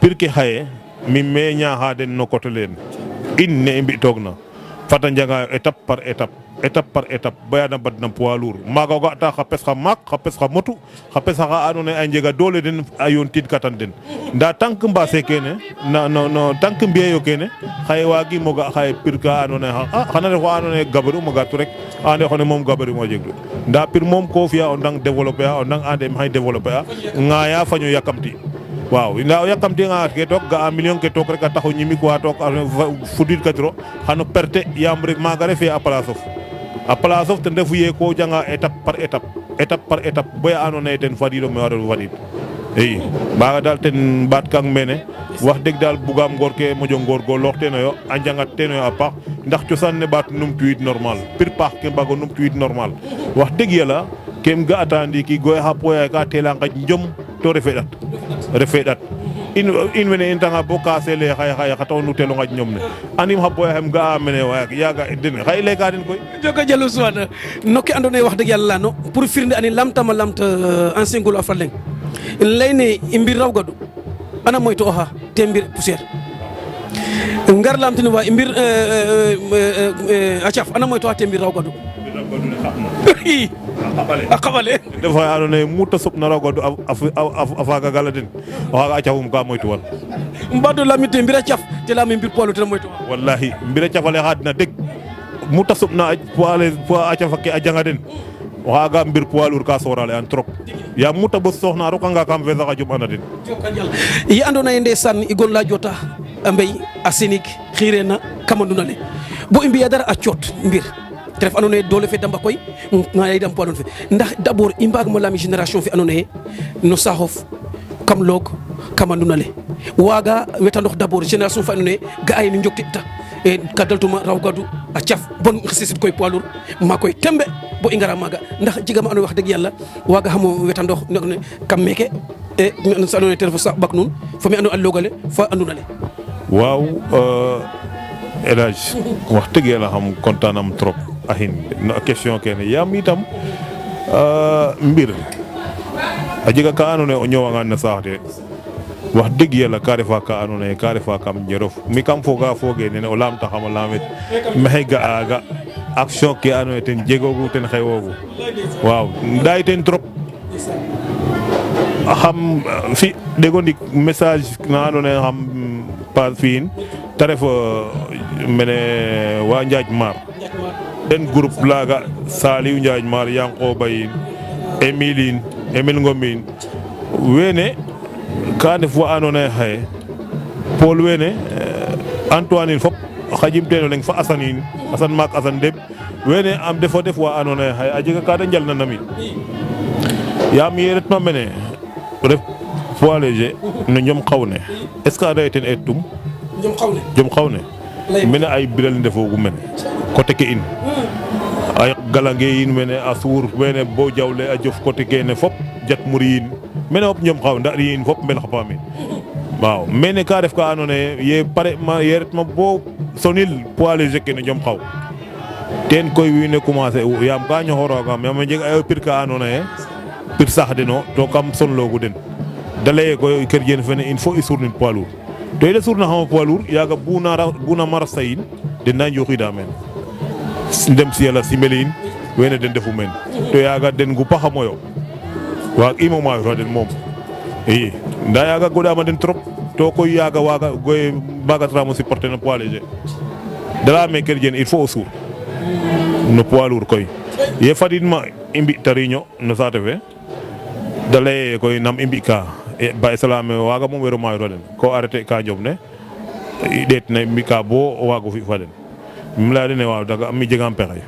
pirke xaye mi me ñaaxa den no côté leen in ne i mbi toog na fata njanga étape par étape baya na badna poids lourd maaga o ga'ta xa pes xa maak xa pes xa motu xa pes xa andoona yee a njega doole den a yoontiid katan den ndaa tank mbaase kene no tank mbi'eeyo kene xaye waagiim o ga' xaye pir ka andoona yee xana ref wa andoona yee gabarum o gatu rek ande xone moom gabarum o jeglu ndaa pir moom ko fi'a o ndang développer a o ndang ande maxey développer a ŋaaya faño yakamti waaw ndaa o yakamti'anga ke took ga'a million ke took rek a tax o ñimik wa took fudidkatiro xano perte yaam rek maaga refee a place of ten refu yee ko janga étape par étape baya andoona yee ten fadiido me waroona fadiid i maaga daal ten ɓaatkang mene wax deg daal bugaam ngoor ke moƴo ngoorngoorloox teenoyo a njangat teenoyo a paax ndax cosaan ne ɓaat numtuwiid normal pir paax ke mbaag o numtuwiid normal wax deg yala keem ga'ata ndiiki goye xa poya ka teela nqaƴ njom to refee ƭat in wene i ndetanga bo kaase lay xaye xa taxu nu teelo nqaƴ ñom ne andiim xa poya xem ga'a mene yaaga den xa i layka den koy joga jal Ousmane no ke andoona yee wax deg yàlla laya pour firnde ani lamtama ancien ngolo a fa leŋ layne i mbir raw gadu ana moytu'ooxa te mbir poussière ngar lamtino wa i mbir a caf ana moytu'ooxa te mbir raw gadu a qaɓale def xa andoona yee mu ta soɓna raw gadu a faagagala den o xaaga a cafum ka moytuwan mbaado lamit te mbir a caf te layame mbir poids lourd ten moytu'a wallahi mbir a caf ale xaadna deg mu ta soɓna poids a caf ake a janga den o xaaga mbir poids lourd ka soorale an trop yaam mu ta ɓos soxna a rokanga kam fe sax a jom'ana den ye andoona yee ndeysaan i gon la jota a mbey a sinig xireena kam a ndun ale bo i mbi'a dara a coot mbir te ref andoona yee doole fe damba koy ŋaayidam poids lourd fe ndax d'abord i mbaagmo lamit génération fe andoona yee no saaxof kam loog kam a ndun ale waaga wetandox d'abord génération fa andoona yee ga'a ye no njoktita ka daltuma raw gadu a caf bon xisit koy poids lourd ma koy tembe bo i ngara maaga ndax jega ma andoona yee wax deg yàlla waaga xamo wetandoox kam meeke sa andoona yee ten refu sa ɓak nuun fo me andoona yee a loog ale fa a ndun ale waaw El Hadj wax dëgg yàlla xam kontaan am trop ahin no question kene yaam itam mbir a jega ka andoona yee o ñoowanga no saax le wax dëgg yàlla ka refa ka andoona yee ka refa kam njerof mi kam fooge nene o laamtaxam a laamit maxey ga'aaga action ke andoona yee ten jegoogu ten xewoogu waaw ndaay ten trop xam fi ɗego ndik message na andoona yee xam pas fi'in te ref mene wa Njaaj Maar den groupe laaga Saliou Njaaj Maar Yankoba yiin Emile Ngom yiin wene ka ndef wa andoona yee xaye Paul wene Antoine in fop xaƴim teen o leŋ fa Assane maak Assane Deb wene am def wa andoona yee xaye a jega ka da njalnanam yaam ye retma mene ref poids léger no Njom Xawne est-ce que anda yee ten eetum Njom Xawne mene ay Bilal ndefoogu mene côté ke in ay Galange yiin mene a Suur mene bo Jawle a jof côté kene fop Jat Muri yiin mene fop Njom Xawne ndaɗ yiin fop mbel xa paam waaw mene ka ref ka andoona yee ye pare ma ye retma bo sonil poids léger ke no Njom Xaw ten koy wiin we commencer u yaam ka ñoxoroogaam yaam a njeg ay pir ka andoona yee pir sax deno to kam sonloogu den da lay koy kër jen fene il faut i surnin poids lourd to i da surna xama poids lourd yaaga buna marasa yiin den na njoxiida meen ndem si yàlla simeli in wene den defu meen to yaaga den ngupaxamoyo waag imo maayo fa den moom i ndaa yaaga goɗaama den trop to koy yaaga waaga goye mbaagatraamo supporter no poids léger da layame kër jen il faut o suur no poids lourd koy ye fadidma i mbi ta réunion no saate fe da lay koy nam i mbi'ka ba salame waaga moom wero maayo den ko arrêter ka Njom ne i ɗeet na i mbi'ka bo waago fi fa den im laya dene waaw daga mi jegaam pexey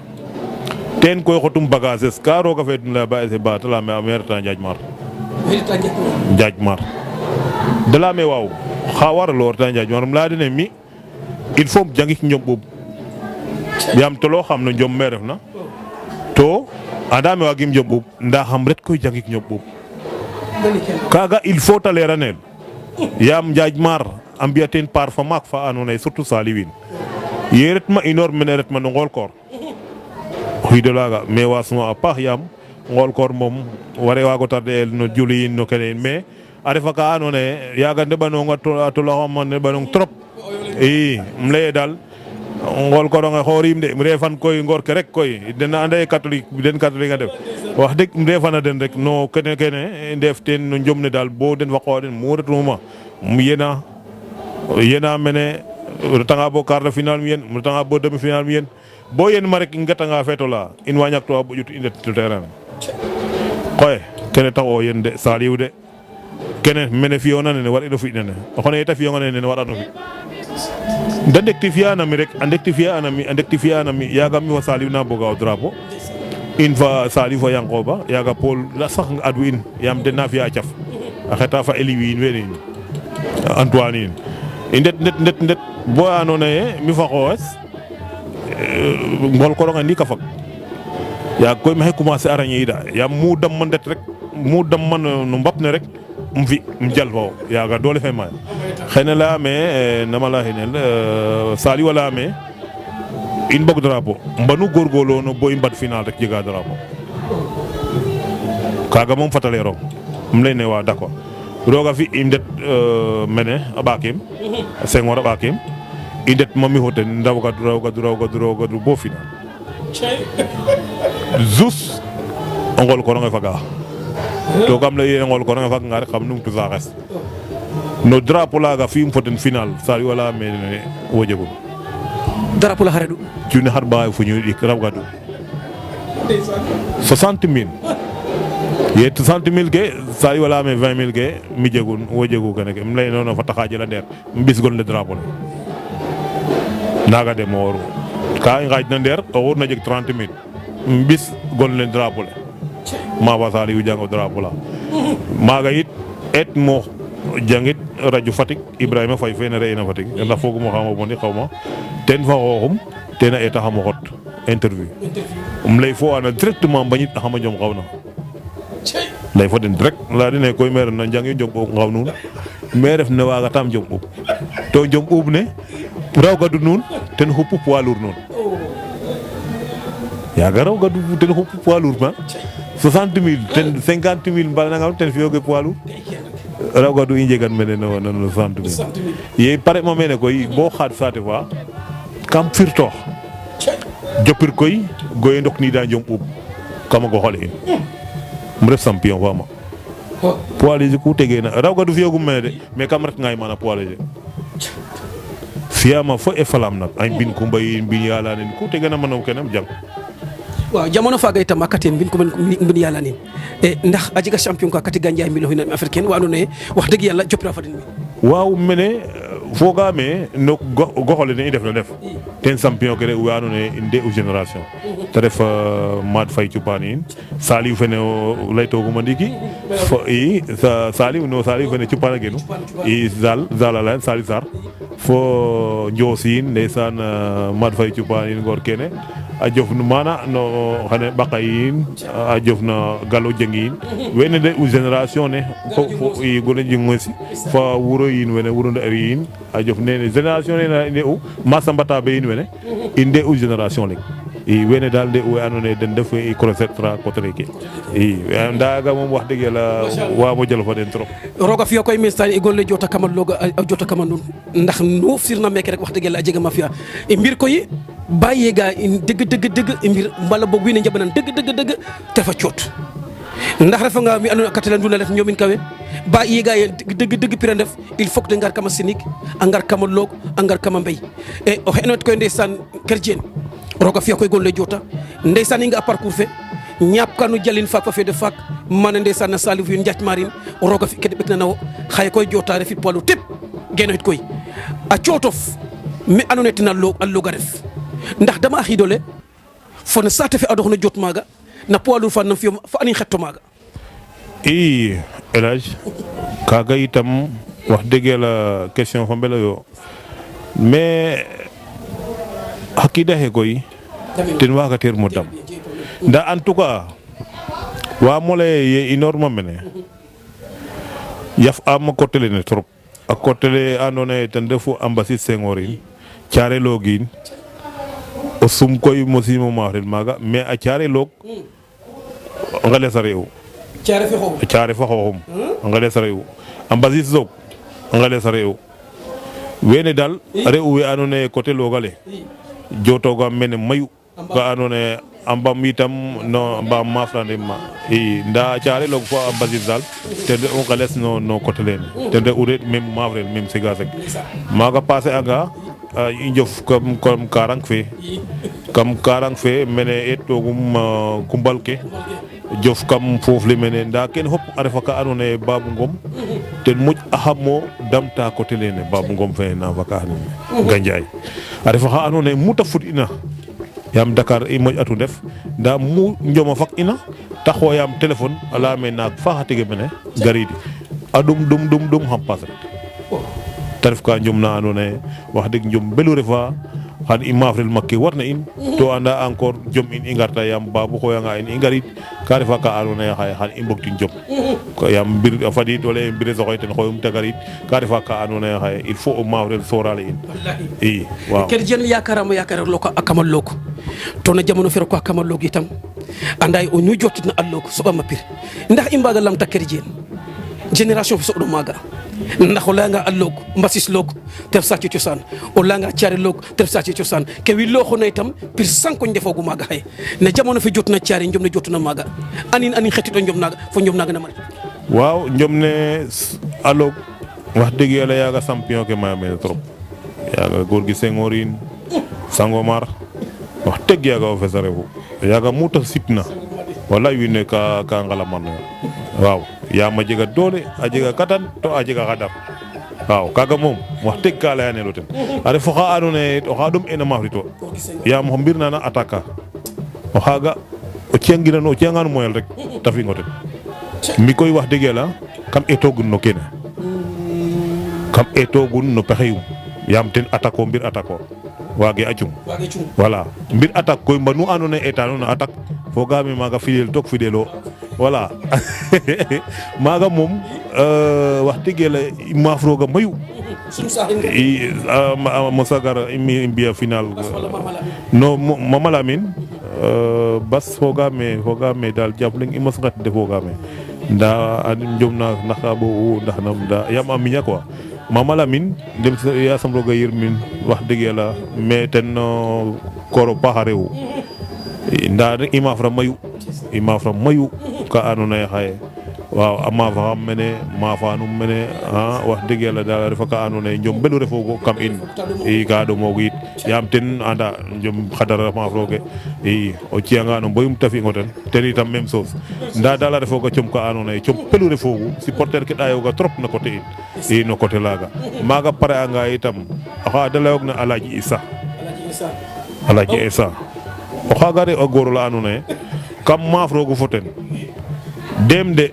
teen koy xotum bagages ka rooga feed laya ba ese ba ta layame me reta Njaaj Maar da layame waaw xa waralo reta Njaaj Maar im laya dene mi il faut jangik Njom ɓuuɓ yaam tolo xam no Njom me refna to andame waagim Njom ɓuuɓ ndaa xam ret koy jangik Njom ɓuuɓ kaaga il faut ta leeranel yaam Njaaj Maar a mbi'a teen part fa maak fa andoona yee surtout Saliou wiin ye retma inoor mene retma no ngool koor o xiid olaaga mais waasnuwa a paax yaam ngool koor moom ware waago tardé el no julli yiin no kene yiin mais a refa ka andoona yee yaaga ndeɓanonga a tolaxama ndeɓanong trop i um lay daal ngol koronge xoorim de refan koy ngor ke rek koy den anda ye catholique a ndef wax deg refana den rek no kene ndef teen no njom ne daal bo den fa qoox den mu retuma um yena mene retanga bo quart de finale mi yen retanga bo demi finale mi yen bo yen ma rek i ngatanga feet ola in wa ñaktwa bo ƴut i ndet terrain qoye kene tax o yen de Saliou de kene mene fi'oona nene war'ino fi' nene o xene yete fi'onga nene war'ano fi' da rectifier anami rek a rectifier anami yaaga mi fo Saliou na boga o drapeau in fa Saliou fa Yankoba yaaga Paul la sax adwu in yaam den na fi'a a caf a xeta fa Eliwi in wene in Antoine in i ndet bo andoona yee mi fa xooxes ngol koronge ndiika fag yaag koy maxey commencer a ràñe'ida yaam mu damma ndet rek mu damma no mbap ne rek um jal fo yaaga doole fe maya xene layame nama leya xinel Saliou a layame in bog drapeau mbanu góorgóorloono bo i mbad final rek jega drapeau kaaga moom fata leerong um lay ne wa d'accord roga fi i ndet mene a ɓaakeem a Senghor a ɓaakeem i ndet mami fo ten rawgadu bo final juste o ngol koronge faga to kam lay ye ngol koronge faga nga rek xam numtu saaxes no drapeau laga fi'im fo ten final Saliou a laya mene wo jegun drapeau la xareɗu cune xar ɓaxay fo ñuy ɗik rawgadu 60 000 ye 60 000 ke Saliou a leyame 20 000 ke mi jegun wo jegu kene ke um lay nono fata xaajela ndeer mbis gon le drapeau le naga de mooru ka i ngaaj na ndeer o xurna jeg 30 000 mbis gon le drapeau le mafa Saliou jango drapeau la maaga yit et mo jangit radio Fatick Ibrahima Faye fene re'ina Fatick ndax fogum o xama boni xawma ten fa xooxum ten a etaxam o xot interview um lay fo ana directement mbañit axama jom xawna lay fo den direct leya dene koy me refna jangi jom ɓoog ngaw nuun me ref ne wagatam jom ɓuuɓ to jom ɓuuɓ ne rawgadu nuun ten xupu poids lourd nuun yaaga rawgadu ten xupu poids lourd ma 60 000 ten 50 000 mbaɗanangam ten fi'ooge poids lourd rawgadu i njegan mene no 60 000 ye pare ma mene koy bo xaad saate fa kam firtoox jopir koy goye ndokniida jom ɓuuɓ kama goxole in um ref champion fa ma poids léger ku tegeena rawgadu fi'oogum mene de mais kam ret ngaay mana poids léger fi'aama fo e falam nak ay mbin Kumba yiin mbin Yala nin ku tegeena mana kene jang waaw jamono faaga itam a katen mbin Yala nin ndax a jega champion ka kati Gandiaye mbin africaine wa andoona yee wax dëgg yàlla jopira fa den waaw mene fogaame no goxole ne i ndef na ndef ten champion ke we andoona yee in nde'u génération te ref Made Faye Cupane in Saliou fene o laytooguma ndiiki Saliou fene Cupane a genu i Zal a leyan Saliou Sarr fo Ndiosine ndeysaan Made Faye Cupane in ngoor kene a jof mana no xane ɓaqa yiin a jof na Gallo Jengiin wene nde'u génération ne fo i gole jingosi fa wuro yiin wene wuro nde'er yiin a jof nene génération ne nde'u Massambata be in wene i nde'u génération leŋ i wene daal nde'u we andoona yee den ndef we i croisetra coté leke i ndaaga moom wax dëgg yàlla waamo jalo fa den trop roga fi'a koy mais i gon le jota kamal looga a jota kama nuun ndax nu sirna meeke rek wax dëgg yàlla a jega ma fi'a i mbir koy ba yega in dëgg i mbir mbala boog wiin we njaɓanan dëgg te fa coot ndax refanga mi andoona yee katela nduna ref ñoomin kawe ba yega ye dëgg pira ndef il faut que de ngar kama sinig a ngar kama loog a ngar kama mbey e o xeɗanit koy ndeysaan Kerdien roga fi'a koy gon le jota ndeysaan i nga a parcours fe ñaap kanu jalin faak fa fede faak mana ndeysaan na Saliou fi'in njaaj marin roga fi kede ɓekna nawo xaye koy jota refit poids lourd tep genoxit koy a cootof me andoona yee ten a loog a ref ndax dama a xiidole fo no saate fe adoxna jot maaga na poids lourd fa nam fi'o fa anin xetto maaga i El Hadj kaaga itam wax dëgg yàlla question fa mbela yo mais xa qiidaxe koy ten waagateer mo dam ndaa en tout cas waam o lay ye inoorma mene yaf'aam a coté lene trop a coté le andoona yee ten refu ambassade Senghor in Thiaré Login o sum koy mosiimo maax ren maaga mais a Thiaré Log Ngeles a re'u Thiaré fa xooxum a Ngeles a re'u a mbasis soog a ngeles a re'u wene daal re'u we andoona yee coté Log ale jootoogaam mene mayu ka andoona yee a mbam itam no mbaam maafrandim ma i ndaa Thiaré Log fo a mbasis daal ten re'u ngeles no coté leene ten re'u re même maafrel même Siga Sek maaga passer anga i njof kam Karang fe mene eetoogum Kumbal ke jof kam foof le mene ndaa kene fop a refa ka andoona yee Babou Ngom ten moƴ'axam o damta coté leene Babou Ngom fe na vacance ne Gandiaye a refa xa andoona yee mu ta fut'ina yaam Dakar i moƴ'atu ndef ndaa mu Njom a faq'ina ta xooyaam téléphone a layaam ee naak fa xa tege mene gariidi a ɗum xam paas ret ta ref ka Njom na andoona yee wax deg Njom belu refa xan i maafrel mak ke warna in to anda encore Jom in i ngarta yaam Babou xooyanga in i ngariid ka refa ka andoona yee xaye xan i mbogtin Jom yaam mbir a fadiid wala mbires oxoy ten xooyum te gariid ka refa ka andoona yee xaye il faut o maafrel sooraale in i waaw ken jen yakarama loko a kamal log to na jamono fere ko a kamal log itam anda o ñu jotitna a log soɓama pir ndax i mbaga lamta ker jen génération fe soɓɗo maaga ndax o layanga a log mbasis log te ref saate cosaan o layanga Thiaré log te ref saate cosaan ke wi looxona itam pir sanko ndefoogu maaga xaye ne jamono fe jotna Thiaré Njom ne jotuna maaga anin xetiɗo Njom naaga fo Njom naaga na mari waaw Njom ne a log wax dëgg yàlla yaaga champion ke maya mene trop yaaga Gorgui Senghor in Sangomar wax dëgg yaaga o fesa refu yaaga mu ta sipna walaay wiin we ka ngalamanoyo waaw yaam a jega doole a jega katan to a jega xadar waaw kaaga moom wax dëgg ka layanelo ten a ref oxa andoona yee oxa ɗom'eena maafrit o yaam xo mbir nana attaque o xaaga o ci'angaan moyel rek ta fi'ingo ten mi koy wax dëgg yàlla kam eetoogun no kene kam eetoogun no pexeyum yaam ten attaque o mbir attaque o waage a cung voilà mbir attaque koy mbanu andoona yee eetaano no attaque fogaame maaga fidèle took fidèle o voilà maaga moom wax dëgg yàlla i maaf rooga mayu i a mosa gar i mbi'a final no Mama Lamine bas fogaame daal jaf leŋ i mos nget de fogaame ndaa Njom na ndax ka ɓo'u ndax nam ndaa yaam a miña quoi Mama Lamine dem yaasam roog a yirmin wax dëgg yàlla mais ten koor o paax a re'u ndaa i maafra mayu ka andoona yee xaye waaw a maafaxam mene maafanum mene wax dëgg yàlla daal a refa ka andoona yee Njom belu refoogu kam in i ka ɗomoogu yit yaam ten anda Njom xadara maaf rooge i o ci'angaan o mboyum ta fi'ingo ten itam même chose ndaa daal a refooga com ka andoona yee com pelu refoogu supporter ke ɗaayooga trop no coté in i no coté laaga maaga pare'anga itam oxa da layoogna Aladji Issa o xaaga re o goor ola andoona yee kam maaf roogu fo ten dem de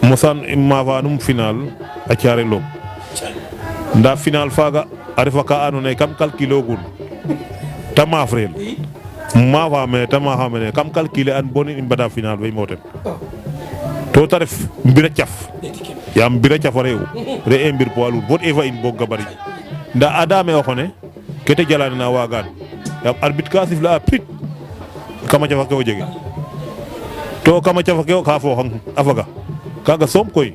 mosaan maafanum final a Thiaré Log ndaa final faaga a refa ka andoona yee kam calculer ogun ta maafrel maafa mene kam calculer an bo i mbada final fe mo ten to ta ref mbir a caf yaam mbir a caf a re'u re'e mbir poids lourd bo fa in bo gabarit ndaa adame o xone ke te jalanena waagaan yaam arbitre ka sifle a prit kama cafa ke o jege to kama cafa ke o ka fooxang a faga kaaga soom koy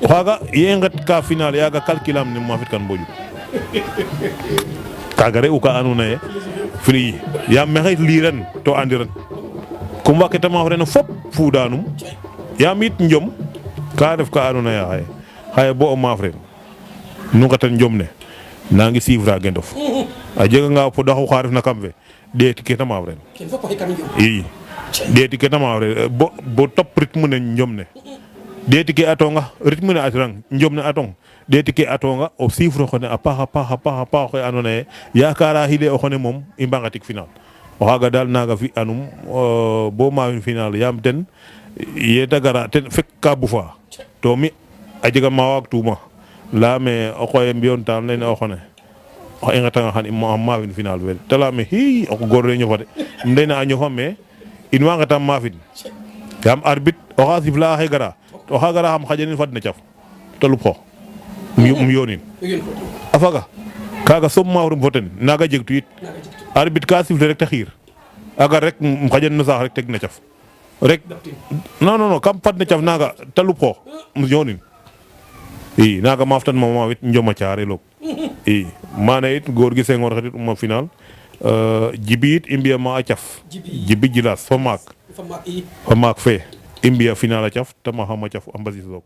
o xaaga ye nget ka final yaaga calculam ne maafit kan mboju kaaga re'u ka andoona yee fri yaam maxey liiran to andiran combat ke ta maafrena fop fuudanum yaam it Njom ka ref ka andoona yee xaye bo o maafren nu nqetan Njom ne nangi suivre a Gendof a jeganga o podaxu xa refna kam fe ɗeeti ke ta maafren i ɗeeti ke ta maafren bo top rythme ne Njom ne ɗeeti ke atonga rythme ne atirang Njom ne atong ɗeeti ke atonga o suivre xone a paax a paax oxe andoona yee yakara xile o xone moom i mbangatik final o xaaga daal naaga fi'anum bo maafin final yaam ten ye ta gara ten fek ka bufa to mi a jega ma waagtuma layame o qoye mbi'on tam lene o xone i nqetanga xan i maafin final fe te layame xii o goor le ñofa de um layna a ñofa mais in wa nqetam maafin yaam arbitre oxa sifla xe gara oxa gara xam xaƴanin fadna caf te lup xoox um yoonin a faga kaaga soom maafrum fo ten naaga jegtu yit arbitre ka sifle rek te xiir a gar rek um xaƴanin o saax rek teg na caf rek non kam fadna caf naaga te lup xoox um yoonin i naga maftan ma wit njoma caare lok i mana it góor gi Senghor xatit uma final jibi it i mbiya ma a caf jibi jilas fa maak fe i mbiya final a caf te ma xama caf a mbasis lok